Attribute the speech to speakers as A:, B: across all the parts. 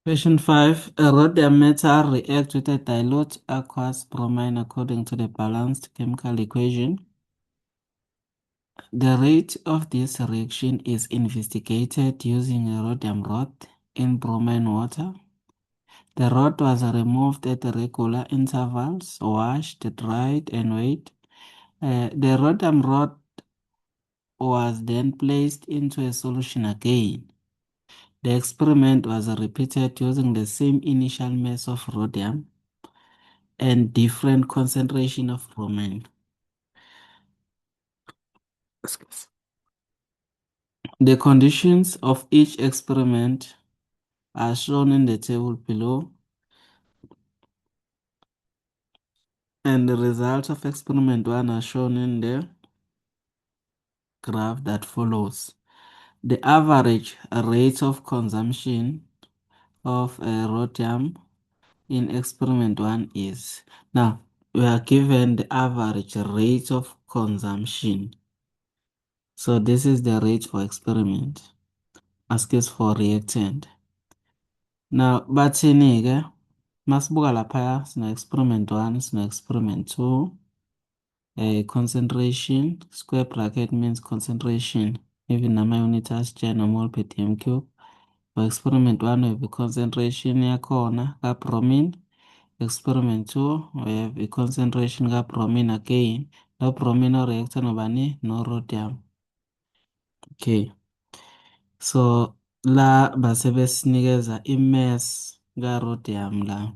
A: Question 5. A rhodium metal reacts with a dilute aqueous bromine according to the balanced chemical equation. The rate of this reaction is investigated using a rhodium rod in bromine water. The rod was removed at regular intervals, washed, dried, and weighed. The rhodium rod was then placed into a solution again. The experiment was repeated using the same initial mass of rhodium and different concentration of bromine. The conditions of each experiment are shown in the table below, and the results of experiment 1 are shown in the graph that follows. The average rate of consumption of rhodium in experiment 1 is. Now, we are given the average rate of consumption. So this is the rate for experiment. Asks for reactant. Now, bathini-ke masibuka laphaya sine experiment 1, sine experiment 2. Concentration, square bracket means concentration. Even nama-unit asitshela noma per dm cube. For experiment 1 we have i-concentration yakhona ka-bromine. Experiment 2 we have i-concentration ka-bromine again. No bromine oreactor nobani? No rhodium. Okay. So la base besinikeza i-mass ka-rhodium la.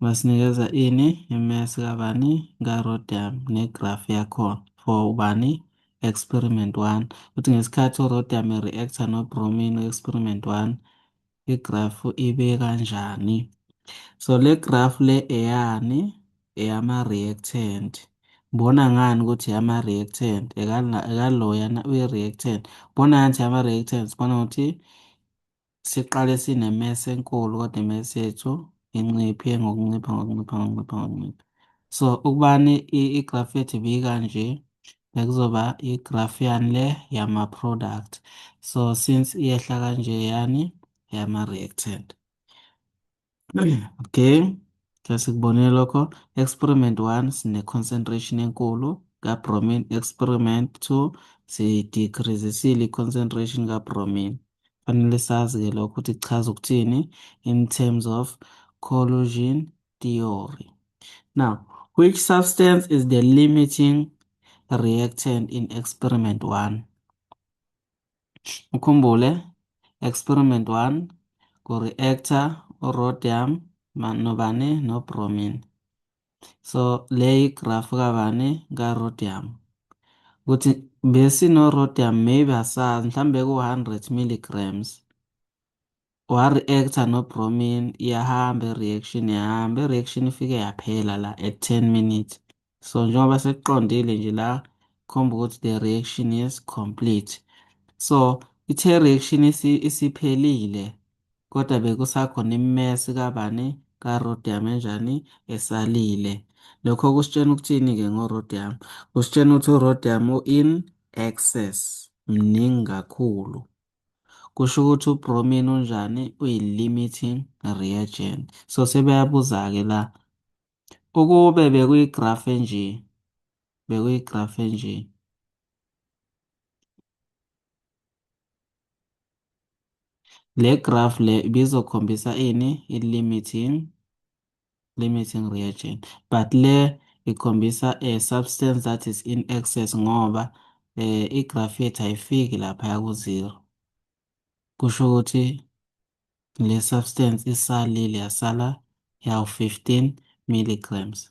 A: Basinikeza ini? I-mass kabani? Ka-rhodium negraph yakhona for ubani? Experiment 1. Ukuthi ngesikhathi u-rhodium e-reactor no-bromine experiment 1 igraph ibe kanjani. So le graph le eyani? Eyama-reactant. Bona ngani ukuthi eyama-reactant? Ekaloyana uyi-reactant. Bona ngani ukuthi eyama-reactants? Bona ukuthi siqale sine-mass enkulu kodwa i-mass yethu inciphe ngokuncipha. So ukubani igraph yethu ibikanje bekuzoba igraph yani le yama-product. So since iyehla kanje yani yama-reactant. Okay, sikubonile lokho. Experiment 1 sine-concentration enkulu ka-bromine. Experiment 2 si-decrease-sile i-concentration ka-bromine. Fanele sazi-ke lokho ukuthi kuchaza ukuthini in terms of collision theory. Now, which substance is the limiting reactant in experiment 1? Ukhumbule, experiment 1 ku-reactor u-rhodium nobani? No-bromine. So, le igraph kabani? Ka-rhodium. Ukuthi besino-rhodium maybe asazi mhlambe ku-100 milligrams. Wa-reactor no-bromine iyahamba i-reaction ifike yaphela la at 10 minutes. So njengoba sekuqondile nje la khomba ukuthi the reaction is complete. So ithe reaction isiphelile kodwa bekusakhona immesi kabani? Ka-rhodium enjani? Esalile. Lokho kusitshela ukuthini-ke ngo-rhodium? Kusitshela ukuthi u-rhodium u-in excess, mningi kakhulu. Kusho ukuthi ubromine unjani? Uyi-limiting reagent. So sebeyabuza-ke la. Ukube bekuyigraph enje. Bekuyigraph enje. Le graph le bizokhombisa ini? I-limiting reagent. But le ikhombisa a substance that is in excess ngoba igraph yethu ayifiki lapha ku-0. Kusho ukuthi le substance isalile yasala yawu 15 milligrams.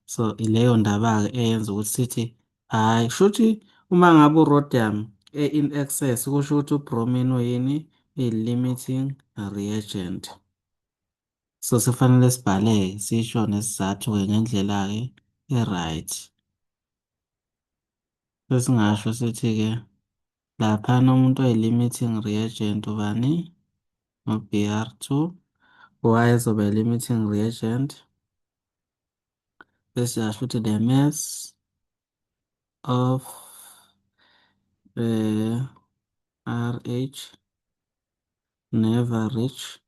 A: So ileyo ndaba-ke eyenza ukuthi sithi hhayi shuthi uma ngabe u-rhodium in excess kusho ukuthi ubromine uyini? Uyi-limiting reagent. So sifanele sibhaleke sisho nesizathu-ke ngendlela-ke e-right. Sesingasho sithi-ke laphana umuntu oyi-limiting reagent ubani? u-Br2. Why ezoba i-limiting reagent? Bese siyasho ukuthi the mass of RH never reach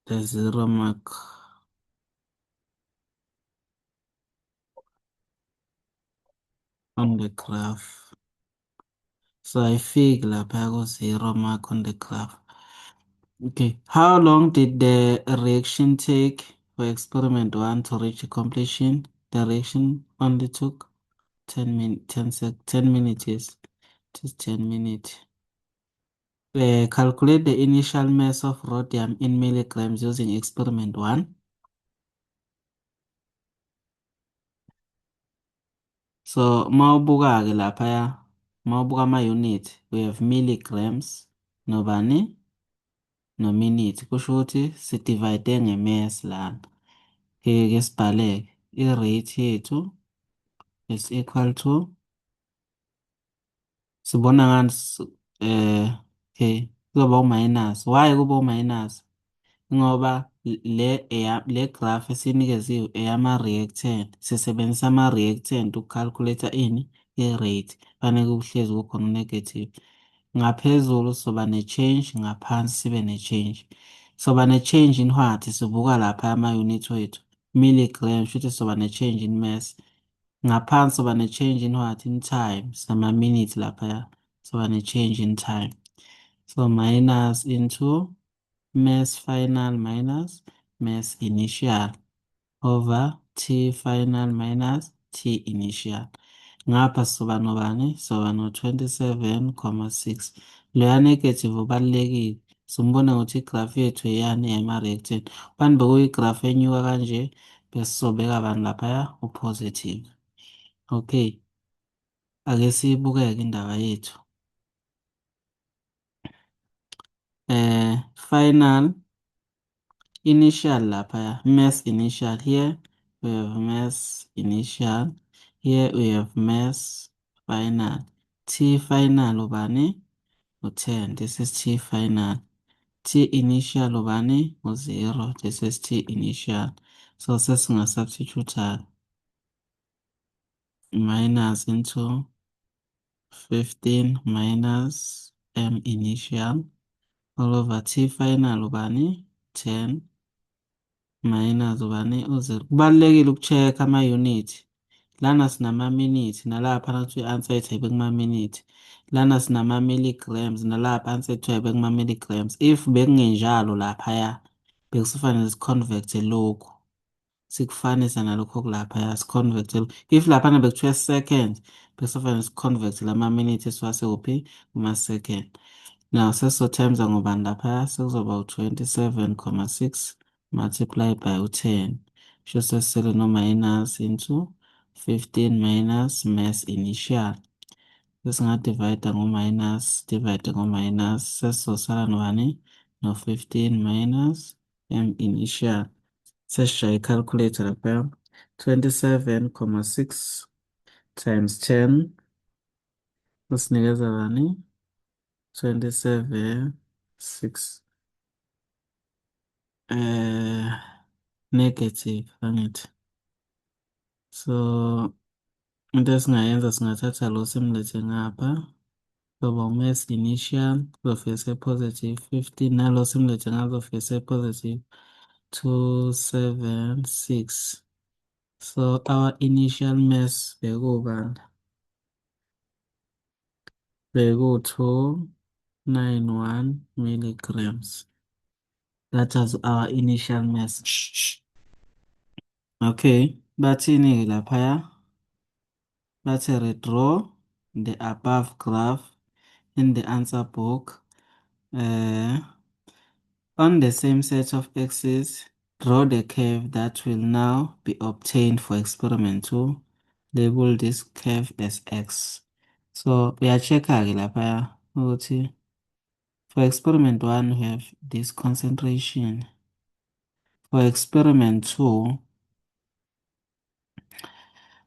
A: the zero mark on the graph. So ayifiki lapha ku-zero mark on the graph. Okay, how long did the reaction take for experiment one to reach completion? The reaction only took 10 min 10 sec 10 minutes. Yes, just 10 minutes. Calculate the initial mass of rhodium in milligrams using experiment one. So mawubuka-ke laphaya, mawubuka ama-unit, we have milligrams nobani no-minute. Kusho ukuthi sidivide nge-mass lana. Ke sibhaleke i-rate yethu is equal to, sibona ngani okay, kuzoba u-minus. Why kuba u-minus? Ngoba le graph esinikeziwe eyama-reactant, sisebenzisa ama-reactant uku-calculate-a ini i-rate, fanele kuhlezi kukhona u-negative. Ngaphezulu soba ne-change, ngaphansi sibe ne-change. Soba ne-change in what? Sibuka lapha ama-unit wethu milligram, shuthi soba ne-change in mass. Ngaphansi soba ne-change in what? In time, sama-minutes laphaya, soba ne-change in time. So minus into mass final minus mass initial over T final minus T initial. Ngapha soba nobani? Soba no 27,6. Loya negative ubalulekile. Simbona ukuthi igraph yethu eyani yama-reactant. Bani bekuyigraph enyuka kanje bese sobeka bani laphaya u-positive. Okay, ake siyibukeke indaba yethu. Final initial laphaya, mass initial. Here we have mass initial, here we have mass final. T final ubani u-10, this is T final. T initial ubani u-0, this is T initial. So sesinga-substitute minus into 15 minus M initial all over T final ubani 10 minus ubani u-0. Kubalulekile uku-check ama-unit. Lana sinama-minute nalapha nakuthi i-answer yethu ayibeki kuma-minute. Lana sinama-milligrams nalapha i-answer yethu ayibeki kuma-milligrams. If bekungenjalo laphaya bekusufanele si-convert-e lokhu. Sikufanisa nalokhu okulaphaya si-convert-e. If laphana bekuthiwa second bekusufanele si-convert lama-minute esiwase kuphi kuma-second. Now seso-times ngobani laphaya sekuzoba u-27,6 multiply by u-10. Sho sesisele no-minus into 15 minus mass initial. Sesingadivide ngo-minus, divide ngo-minus, sesizosala nobani? No-15 minus M initial. Sesishaya i-calculator laphaya. 27,6 times 10 kusinikeza bani? 27,6 negative angithi. So into esingayenza singathatha lo simlethe ngapha, kuzoba u-mass initial kuzofika se-positive 15, nalo simlethe ngapha kuzofika se-positive 276. So our initial mass bekubani? Beku-291 milligrams. That was our initial mass. Okay, bathini-ke laphaya? Bathi redraw the above graph in the answer book. On the same set of axes, draw the curve that will now be obtained for experiment 2. Label this curve as X. So uya-check-ke laphaya ukuthi for experiment 1 we have this concentration. For experiment 2,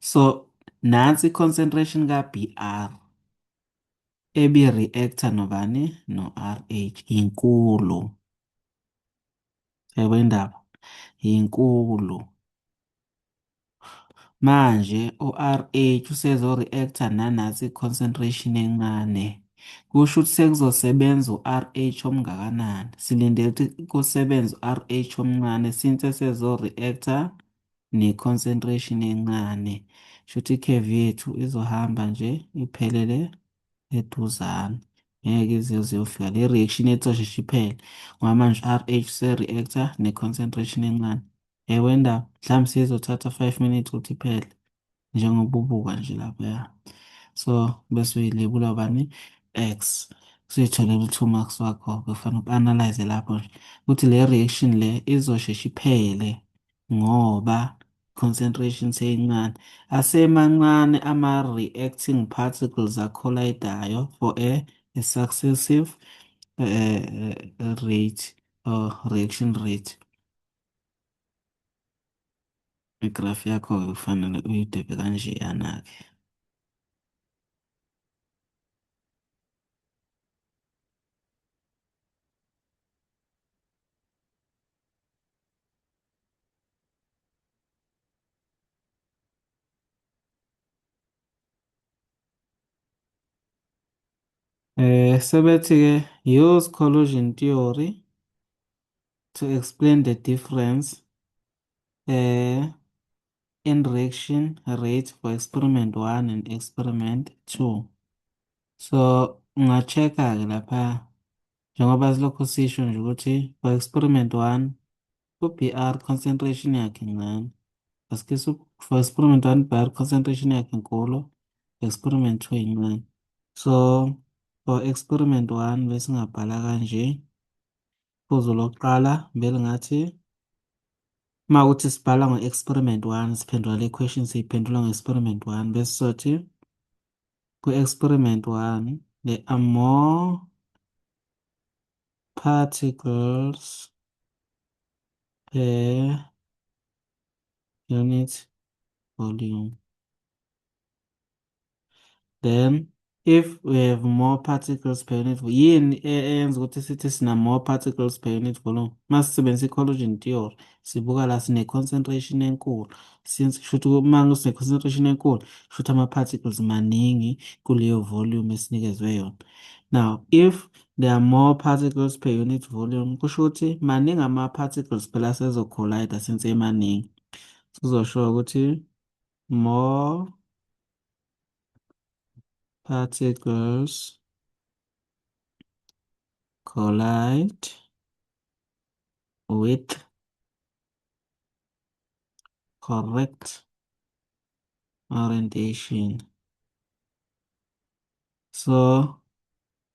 A: so nansi concentration ka-Br ebi-reactor nobani no-RH inkulu. Yabo indaba inkulu. Manje u-RH usezo-reactor nanasi i-concentration encane. kusho ukuthi sekuzosebenza u-RH omngakanani. Silindele ukuthi kusebenze u-RH omncane since sezo-reactor ne-concentration encane. Shuthi i-curve yethu izohamba nje iphelele eduzane. Ngeke ize izofika le reaction ethosheshe iphele ngoba manje u-RH use-reactor ne-concentration encane. Yebo indaba mhlawumbe sizothatha 5 minutes ukuthi iphele njengoba ubuka nje lapha. So bese uyilebula bani X usuyitholela u-2 marks wakho kufanele uku-analyze lapho nje ukuthi le reaction le izosheshe iphele ngoba concentration seyincane asemancane ama-reacting particles akhollaydayo for a successive rate or reaction rate. Igrafu yakho kufanele uyidwebe kanjeyana-ke. Sebethi-ke use collision theory to explain the difference in reaction rate for experiment 1 and experiment 2. So unga-check-a-ke lapha njengoba silokhu sisho nje ukuthi for experiment 1 u-BR concentration yakhe incane. Asikho for experiment 1 BR concentration yakhe inkulu, experiment 2 incane. So for experiment 1 bese ngabhala kanje iphuzu lokuqala vele ngathi uma ukuthi sibhala ngo-experiment 1 siphendula le question siyiphendula ngo-experiment 1 bese sothi ku-experiment 1 there are more particles per unit volume. Then if we have more particles per unit yini eyenza ukuthi sithi sina more particles per unit volume? Uma sisebenzisa i-collision theory sibuka la sine-concentration enkulu. Since kushuthi uma sine-concentration enkulu kushuthi ama-particles maningi kuleyo volume esinikezwe yona. Now if there are more particles per unit volume kusho ukuthi maningi ama-particles phela sezo-collide since emaningi. Sizosho ukuthi more particles collide with correct orientation. So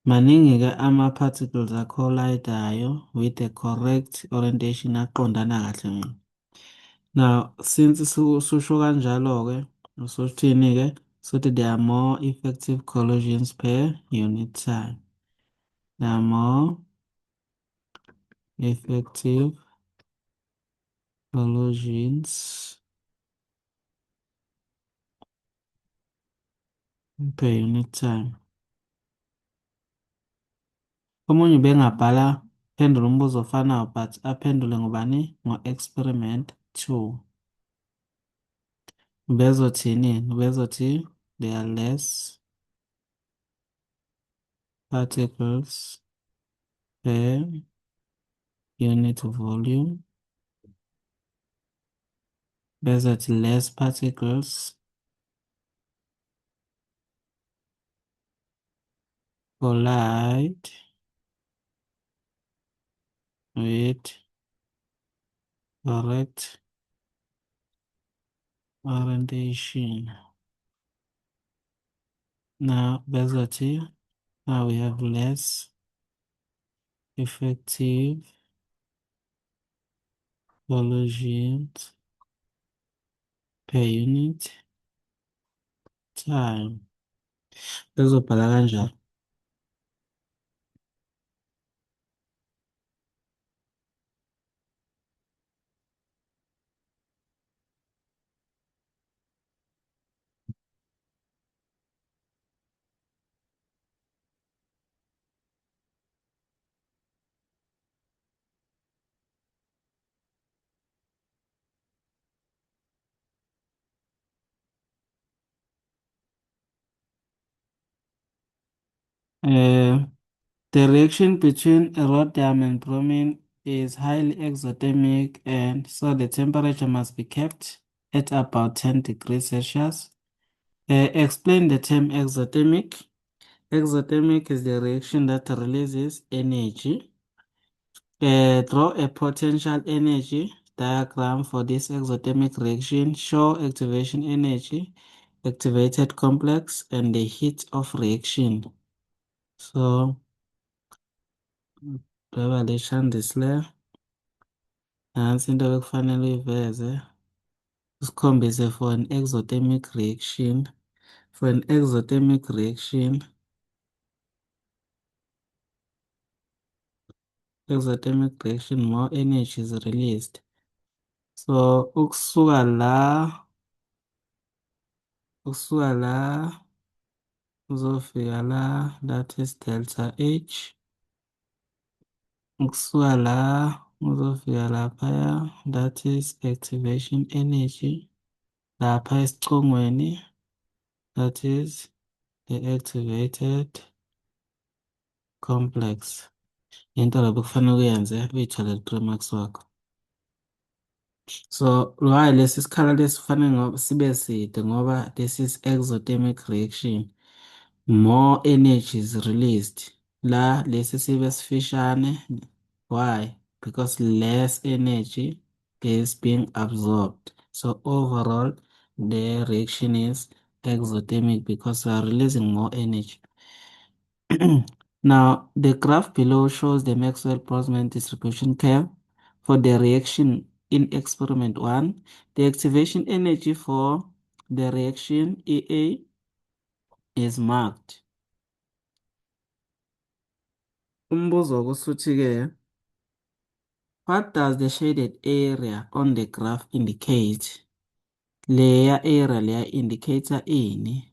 A: maningi-ke ama-particles akhollaydayo with the correct orientation aqondana kahle ngqo. Now since susho kanjalo-ke usothini-ke sothi there are more effective collisions per unit time. There are more effective collisions per unit time. Omunye ubengabhala phendula umbuzo ofanayo but aphendule ngobani? Ngo-experiment 2. Ubezothini? Ubezothi there are less particles per unit volume. Bezothi less particles collide with correct orientation. Now bezothi now we have less effective collisions per unit time. Bezobhala kanjalo. Uh, the reaction between rhodium and bromine is highly exothermic, and so the temperature must be kept at about 10 degrees Celsius. Explain the term exothermic. Exothermic is the reaction that releases energy. Draw a potential energy diagram for this exothermic reaction. Show activation energy, activated complex, and the heat of reaction. So, revelation nansi into ekufanele uyiveze usikhombise for an exothermic reaction. For an exothermic reaction, more energy is released. So, ukusuka la uzofika la, that is delta H. Ukusuka la uzofika laphaya, that is activation energy. Lapha esicongweni, that is the activated complex. Into lapho kufanele uyenze uyitholele 3 marks wakho. So why lesi sikhala lesi kufanele sibe side ngoba this is exothermic reaction. More energy is released. La lesi sibe sifishane. Why? Because less energy is being absorbed. So overall, the reaction is exothermic because we are releasing more energy. Now, the graph below shows the Maxwell-Boltzmann distribution curve for the reaction in experiment 1. The activation energy for the reaction EA is marked. Umbuzo wokusuthi-ke, what does the shaded area on the graph indicate? Leya area leya indicator ini?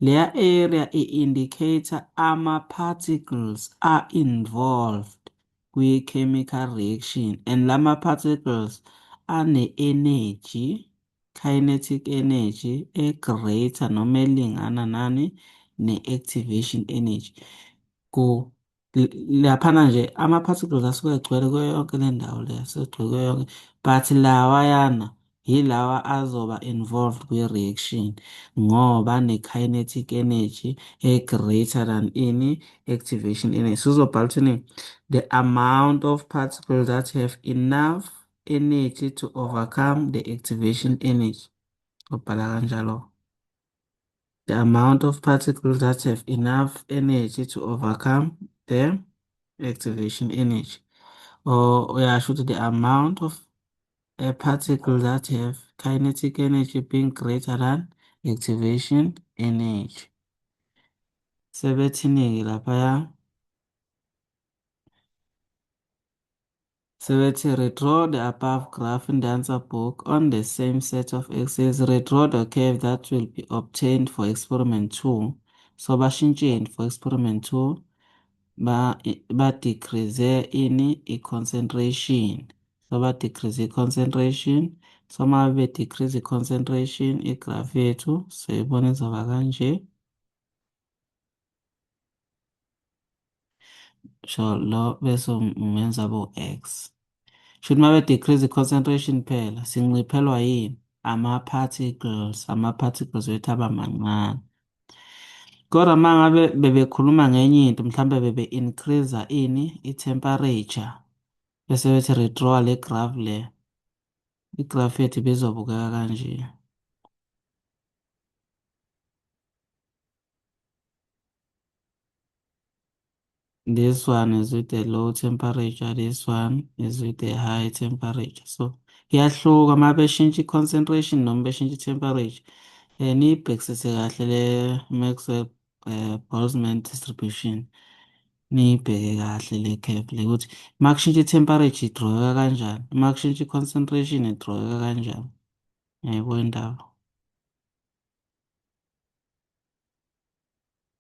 A: Leya area i-indicator ama-particles are involved kwi-chemical reaction and lama particles ane-energy, kinetic energy e-greater noma elingana nani ne-activation energy. Laphana nje ama-particles asuke egcwele kuyo yonke le ndawo le asuke egcwele kuyo yonke, but lawayana yilawa azoba involved kwi-reaction ngoba ne-kinetic energy e-greater than ini activation energy. Sizobhala ukuthini? The amount of particles that have enough energy to overcome the activation energy. Ubhala kanjalo. The amount of particles that have enough energy to overcome the activation energy. Or yeah, should the amount of a particle that have kinetic energy being greater than activation energy. Sebethini laphaya. Sebethi redraw the above graph in the answer book on the same set of axes. Redraw the curve that will be obtained for experiment 2. So bashintsheni for experiment 2 ba decrease ini i-concentration. So ba decrease i-concentration. So uma be decrease i-concentration igraph yethu siyibona izoba kanje. So lo bese umenza bo-X. Should uma be decrease i-concentration phela sinciphelwa yini? Ama-particles wethu aba mancane. Kodwa uma ngabe bebekhuluma ngenye into mhlambe bebe-increase ini i-temperature bese bethi redraw le graph le. Igraph yethu bezobukeka kanje. This one is with a low temperature, this one is with a high temperature. So iyahluka uma beshintsha i-concentration noma beshintsha i-temperature. Niyibhekisise kahle le Maxwell Boltzmann distribution. Niyibheke kahle le curve le ukuthi uma kushintsha i-temperature idraweka kanjani, uma kushintsha i-concentration idraweka kanjani. Yayibona indaba.